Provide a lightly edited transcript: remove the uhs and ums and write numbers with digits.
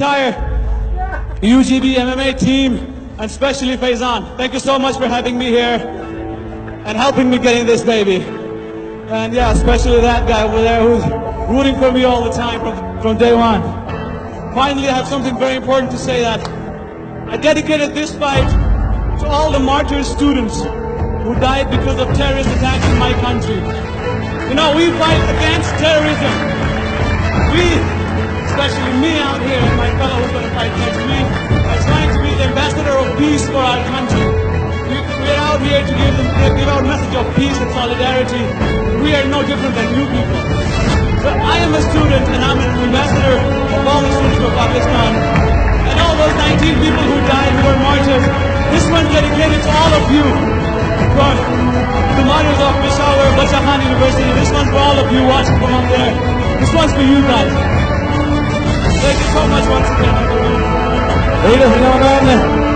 entire UGB MMA team, and especially Faizan. Thank you so much for having me here and helping me getting this baby. And yeah, especially that guy over there who's rooting for me all the time from day one. Finally, I have something very important to say, that I dedicated this fight to all the martyr students who died because of terrorist attacks in my country. You know, we fight against terrorism. We, especially me out here and my fellow who's going to fight next week, are trying to be the ambassador of peace for our country. We're out here to give out a message of peace and solidarity. We are no different than you people. So I am a student and I'm an ambassador of all the students of Pakistan. And all those 19 people who died, who were martyrs, this one's dedicated to all of you. From the martyrs of Peshawar, Bacha Khan University, this one's for all of you watching from up there. This one's for you guys. Thank you so much once again, everyone. Ladies and gentlemen,